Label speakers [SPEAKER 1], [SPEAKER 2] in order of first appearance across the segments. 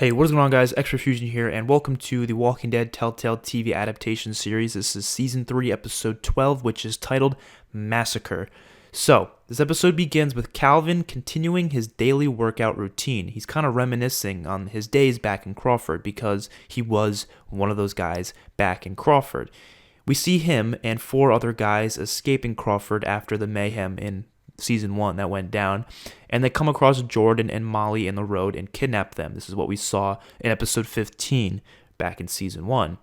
[SPEAKER 1] Hey, what is going on, guys? XpertFusion here, and welcome to the Walking Dead Telltale TV adaptation series. This is Season 3, Episode 12, which is titled Massacre. So, this episode begins with Calvin continuing his daily workout routine. He's kind of reminiscing on his days back in Crawford because he was one of those guys back in Crawford. We see him and 4 other guys escaping Crawford after the mayhem in Season 1 that went down, and they come across Jordan and Molly in the road and kidnap them. This is what we saw in episode 15 back in Season 1.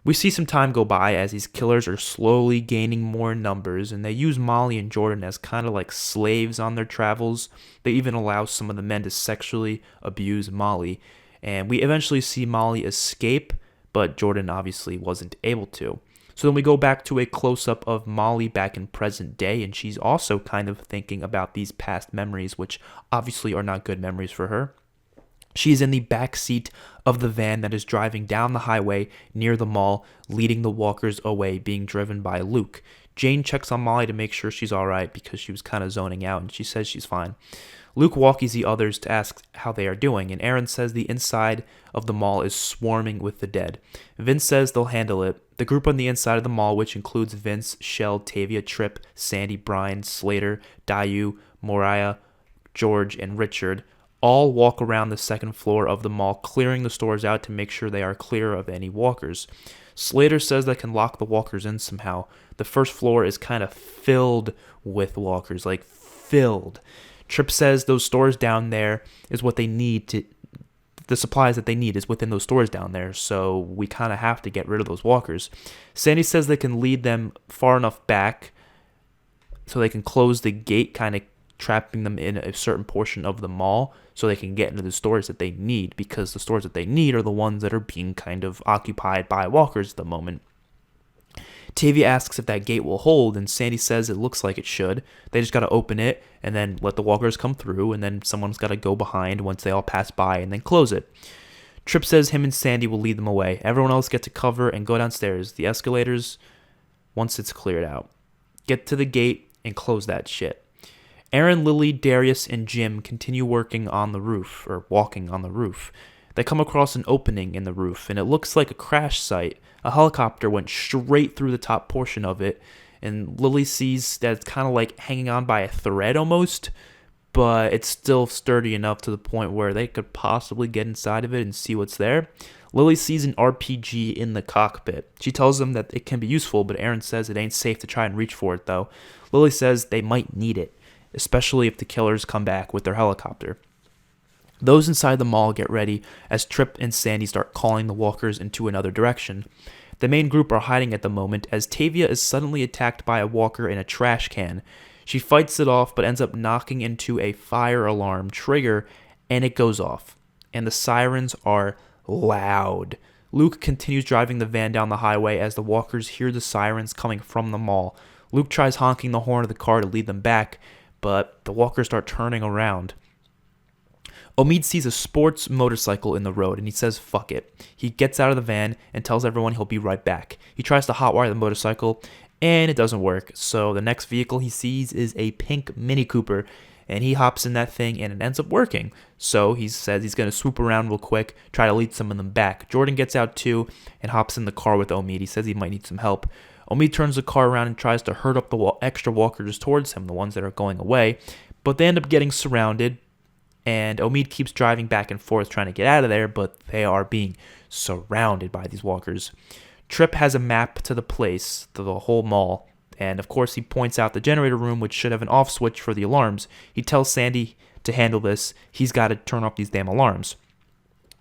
[SPEAKER 1] We see some time go by as these killers are slowly gaining more numbers, and they use Molly and Jordan as kind of like slaves on their travels. They even allow some of the men to sexually abuse Molly, and we eventually see Molly escape, but Jordan obviously wasn't able to. So then we go back to a close-up of Molly back in present day, and she's also kind of thinking about these past memories, which obviously are not good memories for her. She's in the back seat of the van that is driving down the highway near the mall, leading the walkers away, being driven by Luke. Jane checks on Molly to make sure she's alright because she was kind of zoning out, and she says she's fine. Luke walkies the others to ask how they are doing, and Aaron says the inside of the mall is swarming with the dead. Vince says they'll handle it. The group on the inside of the mall, which includes Vince, Shell, Tavia, Tripp, Sandy, Brian, Slater, Dayu, Moriah, George, and Richard, all walk around the second floor of the mall, clearing the stores out to make sure they are clear of any walkers. Slater says they can lock the walkers in somehow. The first floor is kind of filled with walkers, like filled. Tripp says those stores down there is what they need to, the supplies that they need is within those stores down there, so we kind of have to get rid of those walkers. Sandy says they can lead them far enough back so they can close the gate, kind of trapping them in a certain portion of the mall so they can get into the stores that they need, because the stores that they need are the ones that are being kind of occupied by walkers at the moment. Tavia asks if that gate will hold, and Sandy says it looks like it should. They just got to open it and then let the walkers come through, and then someone's got to go behind once they all pass by and then close it. Tripp says him and Sandy will lead them away. Everyone else get to cover and go downstairs. The escalators, once it's cleared out. Get to the gate and close that shit. Aaron, Lily, Darius, and Jim continue working on the roof, or walking on the roof. They come across an opening in the roof, and it looks like a crash site. A helicopter went straight through the top portion of it, and Lily sees that it's kind of like hanging on by a thread almost, but it's still sturdy enough to the point where they could possibly get inside of it and see what's there. Lily sees an RPG in the cockpit. She tells them that it can be useful, but Aaron says it ain't safe to try and reach for it, though. Lily says they might need it, especially if the killers come back with their helicopter. Those inside the mall get ready as Tripp and Sandy start calling the walkers into another direction. The main group are hiding at the moment as Tavia is suddenly attacked by a walker in a trash can. She fights it off but ends up knocking into a fire alarm trigger, and it goes off. And the sirens are loud. Luke continues driving the van down the highway as the walkers hear the sirens coming from the mall. Luke tries honking the horn of the car to lead them back, but the walkers start turning around. Omid sees a sports motorcycle in the road, and he says fuck it. He gets out of the van and tells everyone he'll be right back. He tries to hotwire the motorcycle, and it doesn't work, so the next vehicle he sees is a pink Mini Cooper, and he hops in that thing, and it ends up working. So he says he's going to swoop around real quick, try to lead some of them back. Jordan gets out too and hops in the car with Omid. He says he might need some help. Omid turns the car around and tries to herd up the extra walkers towards him, the ones that are going away, but they end up getting surrounded. And Omid keeps driving back and forth trying to get out of there, but they are being surrounded by these walkers. Tripp has a map to the place, to the whole mall, and of course he points out the generator room, which should have an off switch for the alarms. He tells Sandy to handle this. He's got to turn off these damn alarms.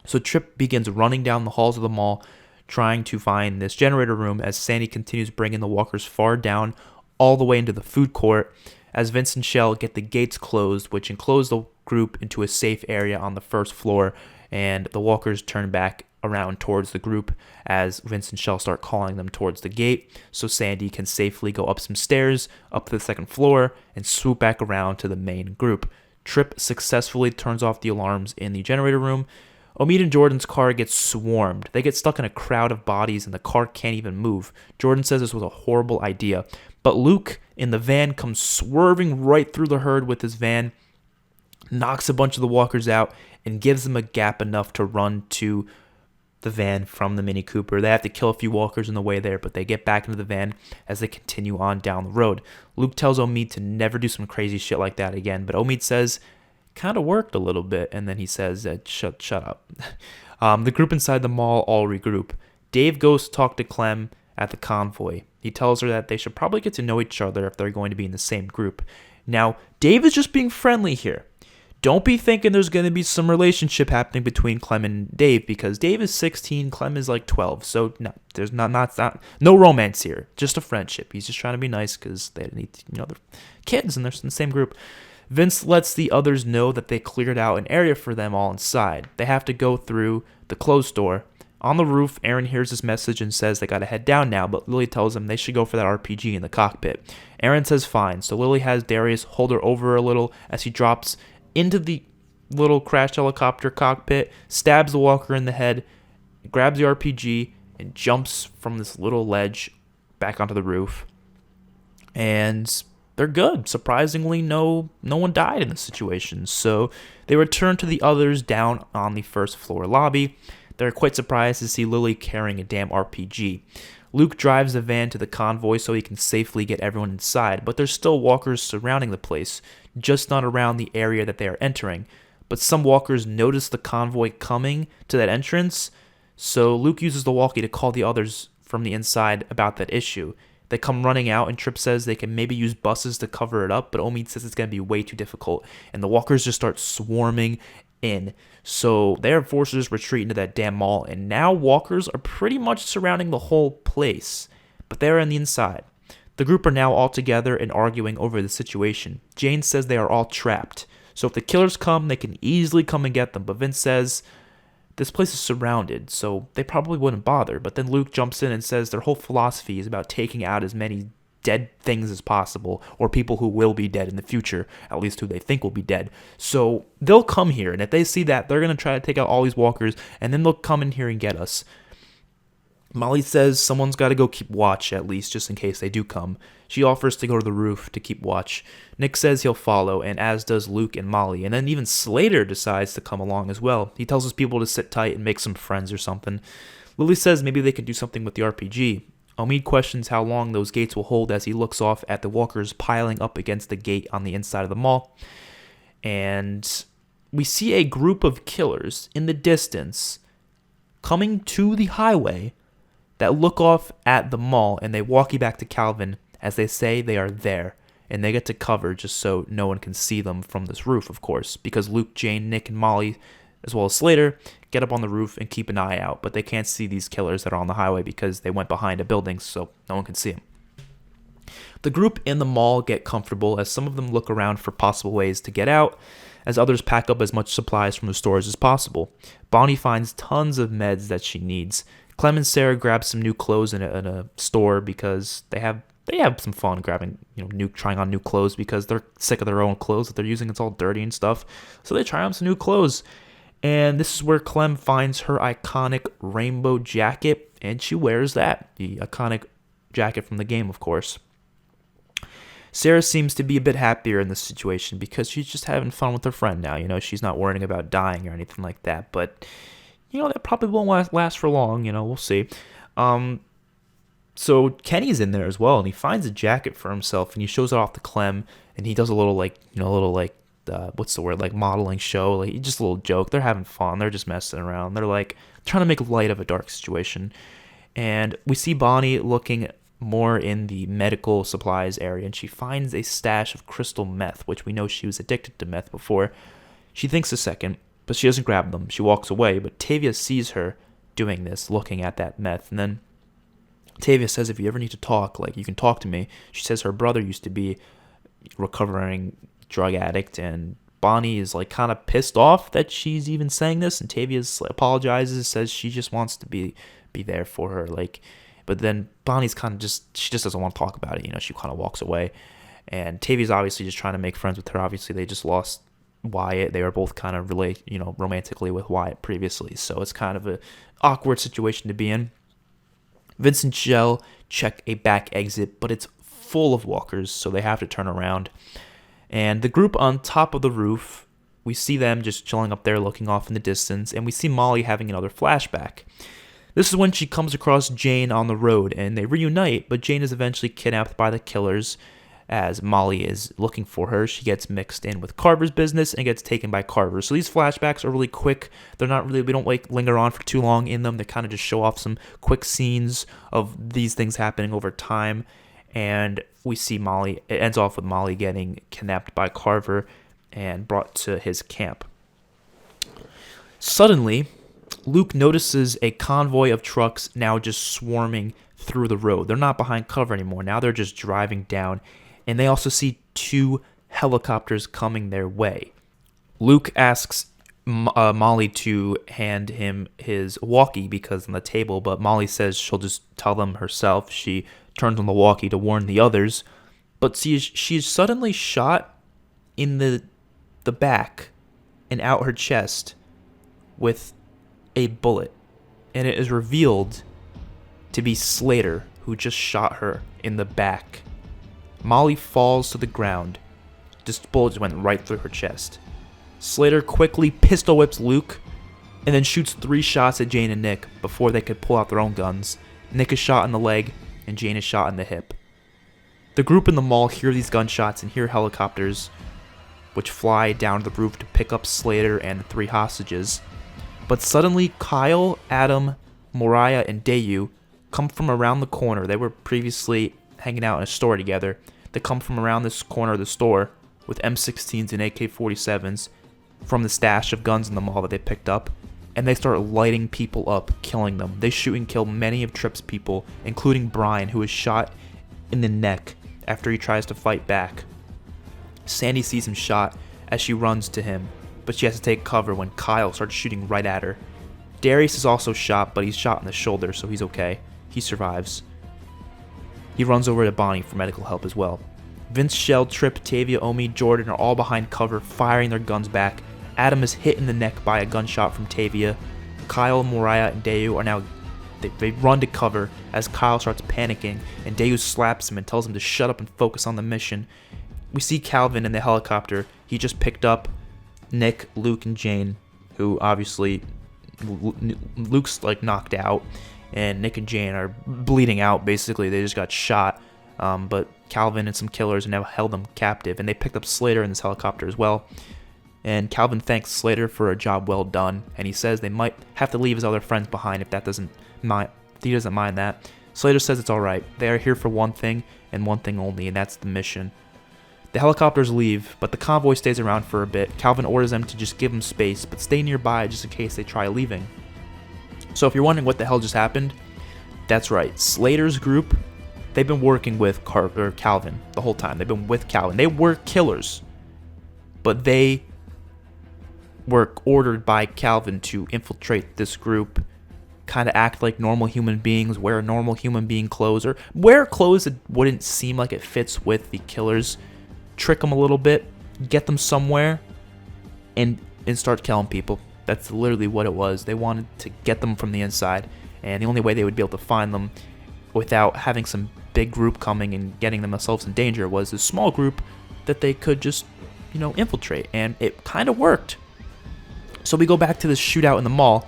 [SPEAKER 1] So Tripp begins running down the halls of the mall, trying to find this generator room as Sandy continues bringing the walkers far down, all the way into the food court, as Vince and Shell get the gates closed, which enclose the group into a safe area on the first floor, and the walkers turn back around towards the group as Vince and Shell start calling them towards the gate, so Sandy can safely go up some stairs, up to the second floor, and swoop back around to the main group. Tripp successfully turns off the alarms in the generator room. Omid and Jordan's car gets swarmed. They get stuck in a crowd of bodies and the car can't even move. Jordan says this was a horrible idea, but Luke in the van comes swerving right through the herd with his van, knocks a bunch of the walkers out, and gives them a gap enough to run to the van from the Mini Cooper. They have to kill a few walkers on the way there, but they get back into the van as they continue on down the road. Luke tells Omid to never do some crazy shit like that again, but Omid says, kind of worked a little bit, and then he says, shut up. The group inside the mall all regroup. Dave goes to talk to Clem at the convoy. He tells her that they should probably get to know each other if they're going to be in the same group. Now, Dave is just being friendly here. Don't be thinking there's going to be some relationship happening between Clem and Dave, because Dave is 16, Clem is like 12. So no, there's no romance here. Just a friendship. He's just trying to be nice because they need, they're kids and they're in the same group. Vince lets the others know that they cleared out an area for them all inside. They have to go through the closed door. On the roof, Aaron hears this message and says they gotta head down now, but Lily tells them they should go for that RPG in the cockpit. Aaron says fine, so Lily has Darius hold her over a little as he drops into the little crashed helicopter cockpit, stabs the walker in the head, grabs the RPG, and jumps from this little ledge back onto the roof. And they're good. Surprisingly, no one died in this situation. So they return to the others down on the first floor lobby. They're quite surprised to see Lily carrying a damn RPG. Luke drives the van to the convoy so he can safely get everyone inside, but there's still walkers surrounding the place, just not around the area that they are entering. But some walkers notice the convoy coming to that entrance, so Luke uses the walkie to call the others from the inside about that issue. They come running out, and Tripp says they can maybe use buses to cover it up, but Omid says it's going to be way too difficult, and the walkers just start swarming in. So they are forced to just retreat into that damn mall, and now walkers are pretty much surrounding the whole place, but they're on the inside. The group are now all together and arguing over the situation. Jane says they are all trapped, so if the killers come, they can easily come and get them, but Vince says this place is surrounded, so they probably wouldn't bother. But then Luke jumps in and says their whole philosophy is about taking out as many dead things as possible, or people who will be dead in the future, at least who they think will be dead. So they'll come here, and if they see that, they're going to try to take out all these walkers, and then they'll come in here and get us. Molly says someone's got to go keep watch, at least, just in case they do come. She offers to go to the roof to keep watch. Nick says he'll follow, and as does Luke and Molly, and then even Slater decides to come along as well. He tells his people to sit tight and make some friends or something. Lily says maybe they can do something with the RPG. Omid questions how long those gates will hold as he looks off at the walkers piling up against the gate on the inside of the mall. And we see a group of killers in the distance coming to the highway that look off at the mall, and they walkie back to Calvin as they say they are there. And they get to cover just so no one can see them from this roof, of course, because Luke, Jane, Nick, and Molly, as well as Slater, get up on the roof and keep an eye out, but they can't see these killers that are on the highway because they went behind a building, so no one can see them. The group in the mall get comfortable as some of them look around for possible ways to get out, as others pack up as much supplies from the stores as possible. Bonnie finds tons of meds that she needs. Clem and Sarah grab some new clothes in a store because they have some fun grabbing, trying on new clothes because they're sick of their own clothes that they're using. It's all dirty and stuff. So they try on some new clothes. And this is where Clem finds her iconic rainbow jacket, and she wears that. The iconic jacket from the game, of course. Sarah seems to be a bit happier in this situation because she's just having fun with her friend now. She's not worrying about dying or anything like that. But, that probably won't last for long. We'll see. So Kenny's in there as well, and he finds a jacket for himself, and he shows it off to Clem, and he does a little modeling show, just a little joke. They're having fun. They're just messing around. They're trying to make light of a dark situation. And we see Bonnie looking more in the medical supplies area, and she finds a stash of crystal meth, which we know she was addicted to meth before. She thinks a second, but she doesn't grab them. She walks away, but Tavia sees her doing this, looking at that meth, and then Tavia says, if you ever need to talk, you can talk to me. She says her brother used to be recovering drug addict, and Bonnie is kind of pissed off that she's even saying this, and Tavia apologizes, says she just wants to be there for her, but then Bonnie's kind of she just doesn't want to talk about it. She kind of walks away, and Tavia's obviously just trying to make friends with her. Obviously they just lost Wyatt. They were both kind of romantically with Wyatt previously, so it's kind of an awkward situation to be in. Vince and Shell check a back exit, but it's full of walkers, so they have to turn around. And the group on top of the roof we see them just chilling up there looking off in the distance, and we see Molly having another flashback. This is when she comes across Jane on the road, and they reunite, but Jane is eventually kidnapped by the killers. As Molly is looking for her, she gets mixed in with Carver's business and gets taken by Carver. So these flashbacks are really quick. They're not really, we don't like linger on for too long in them. They kind of just show off some quick scenes of these things happening over time. And we see Molly, it ends off with Molly getting kidnapped by Carver and brought to his camp. Suddenly, Luke notices a convoy of trucks now just swarming through the road. They're not behind cover anymore. Now they're just driving down. And they also see 2 helicopters coming their way. Luke asks Molly to hand him his walkie because on the table, but Molly says she'll just tell them herself. She turns on the walkie to warn the others, but she's suddenly shot in the back and out her chest with a bullet, and it is revealed to be Slater, who just shot her in the back. Molly falls to the ground. This bullet just went right through her chest. Slater quickly pistol whips Luke and then shoots 3 shots at Jane and Nick before they could pull out their own guns. Nick is shot in the leg and Jane is shot in the hip. The group in the mall hear these gunshots and hear helicopters, which fly down the roof to pick up Slater and the 3 hostages. But suddenly, Kyle, Adam, Moriah, and Dayu come from around the corner. They were previously hanging out in a store together. They come from around this corner of the store with M16s and AK-47s from the stash of guns in the mall that they picked up, and they start lighting people up, killing them. They shoot and kill many of Tripp's people, including Brian, who is shot in the neck after he tries to fight back. Sandy sees him shot as she runs to him, but she has to take cover when Kyle starts shooting right at her. Darius is also shot, but he's shot in the shoulder, so he's okay. He survives. He runs over to Bonnie for medical help as well. Vince, Shell, Tripp, Tavia, Omi, Jordan are all behind cover, firing their guns back. Adam is hit in the neck by a gunshot from Tavia. Kyle, Moriah, and Dayu are now... They run to cover as Kyle starts panicking, and Dayu slaps him and tells him to shut up and focus on the mission. We see Calvin in the helicopter. He just picked up Nick, Luke, and Jane, who obviously... Luke's like knocked out, and Nick and Jane are bleeding out, basically. They just got shot, but Calvin and some killers now held them captive, and they picked up Slater in this helicopter as well. And Calvin thanks Slater for a job well done, and he says they might have to leave his other friends behind if he doesn't mind that. Slater says it's alright. They are here for one thing, and one thing only, and that's the mission. The helicopters leave, but the convoy stays around for a bit. Calvin orders them to just give them space, but stay nearby just in case they try leaving. So if you're wondering what the hell just happened, that's right. Slater's group, they've been working with Calvin the whole time. They've been with Calvin. They were killers, but they were ordered by Calvin to infiltrate this group, kind of act like normal human beings, wear normal human being clothes, or wear clothes that wouldn't seem like it fits with the killers, trick them a little bit, get them somewhere, and start killing people. That's literally what it was. They wanted to get them from the inside, and the only way they would be able to find them without having some big group coming and getting themselves in danger was a small group that they could just, infiltrate, and it kind of worked. So we go back to this shootout in the mall,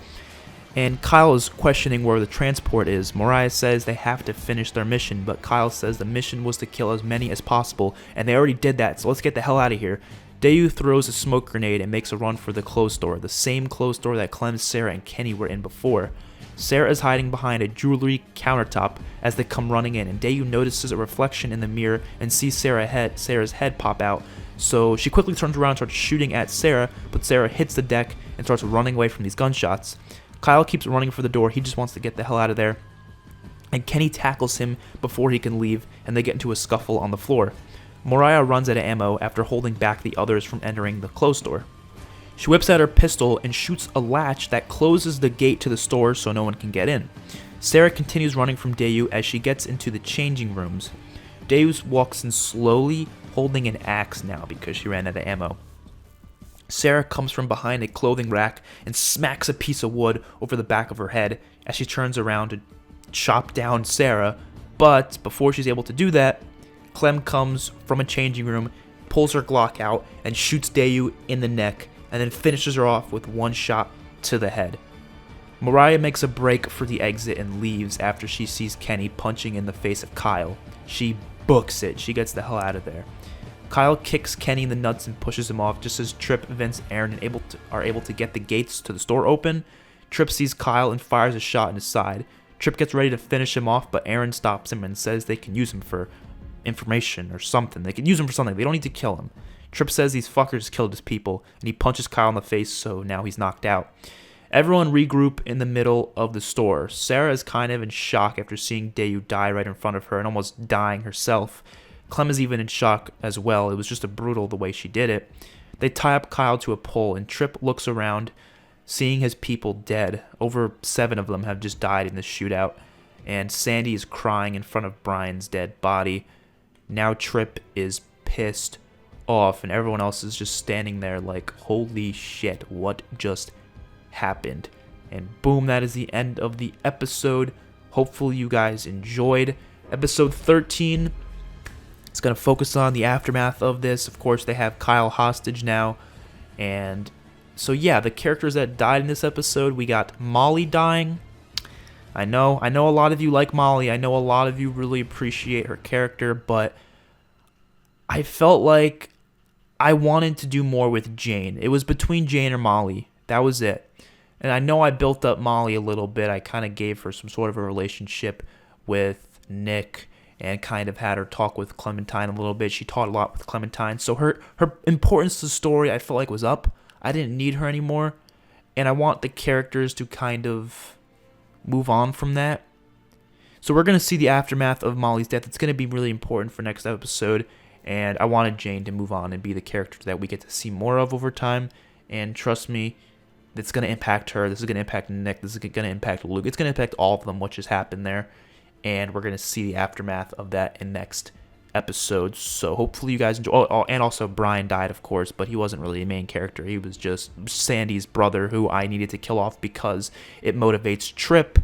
[SPEAKER 1] and Kyle is questioning where the transport is. Moriah says they have to finish their mission, but Kyle says the mission was to kill as many as possible, and they already did that, so let's get the hell out of here. Dayu throws a smoke grenade and makes a run for the clothes store, the same clothes store that Clem, Sarah, and Kenny were in before. Sarah is hiding behind a jewelry countertop as they come running in, and Dayu notices a reflection in the mirror and sees Sarah's head pop out. So she quickly turns around and starts shooting at Sarah, but Sarah hits the deck and starts running away from these gunshots. Kyle keeps running for the door. He just wants to get the hell out of there. And Kenny tackles him before he can leave, and they get into a scuffle on the floor. Moriah runs out of ammo after holding back the others from entering the clothes store. She whips out her pistol and shoots a latch that closes the gate to the store so no one can get in. Sarah continues running from Dayu as she gets into the changing rooms. Dayu walks in slowly, holding an axe now because she ran out of ammo. Sarah comes from behind a clothing rack and smacks a piece of wood over the back of her head as she turns around to chop down Sarah, but before she's able to do that, Clem comes from a changing room, pulls her Glock out, and shoots Dayu in the neck, and then finishes her off with one shot to the head. Mariah makes a break for the exit and leaves after she sees Kenny punching in the face of Kyle. She books it. She gets the hell out of there. Kyle kicks Kenny in the nuts and pushes him off just as Tripp, Vince, Aaron are able to get the gates to the store open. Tripp sees Kyle and fires a shot in his side. Tripp gets ready to finish him off, but Aaron stops him and says they can use him for information or something. They can use him for something. They don't need to kill him. Tripp says these fuckers killed his people, and he punches Kyle in the face, so now he's knocked out. Everyone regroup in the middle of the store. Sarah is kind of in shock after seeing Dayu die right in front of her and almost dying herself. Clem is even in shock as well. It was just brutal the way she did it. They tie up Kyle to a pole, and Tripp looks around, seeing his people dead. Over 7 of them have just died in this shootout, and Sandy is crying in front of Brian's dead body. Now Tripp is pissed off, and everyone else is just standing there like, holy shit, what just happened? And boom, that is the end of the episode. Hopefully you guys enjoyed. Episode 13, it's going to focus on the aftermath of this. Of course, they have Kyle hostage now, and so yeah, the characters that died in this episode, we got Molly dying. I know a lot of you like Molly. I know a lot of you really appreciate her character, but I felt like I wanted to do more with Jane. It was between Jane or Molly. That was it. And I know I built up Molly a little bit. I kind of gave her some sort of a relationship with Nick and kind of had her talk with Clementine a little bit. She taught a lot with Clementine. So her importance to the story, I felt like, was up. I didn't need her anymore. And I want the characters to kind of move on from that. So we're going to see the aftermath of Molly's death. It's going to be really important for next episode. And I wanted Jane to move on and be the character that we get to see more of over time. And trust me, it's going to impact her. This is going to impact Nick. This is going to impact Luke. It's going to impact all of them, what just happened there. And we're going to see the aftermath of that in next episode. So hopefully you guys enjoy. And also Brian died, of course, but he wasn't really a main character. He was just Sandy's brother who I needed to kill off because it motivates Tripp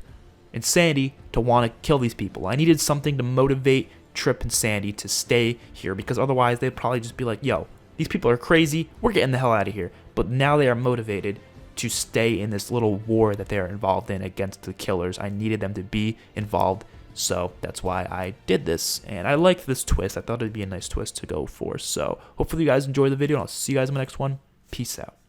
[SPEAKER 1] and Sandy to want to kill these people. I needed something to motivate Tripp and Sandy to stay here because otherwise they'd probably just be like, yo, these people are crazy. We're getting the hell out of here. But now they are motivated to stay in this little war that they are involved in against the killers. I needed them to be involved. So that's why I did this, and I liked this twist. I thought it'd be a nice twist to go for. So hopefully you guys enjoyed the video, and I'll see you guys in the next one. Peace out.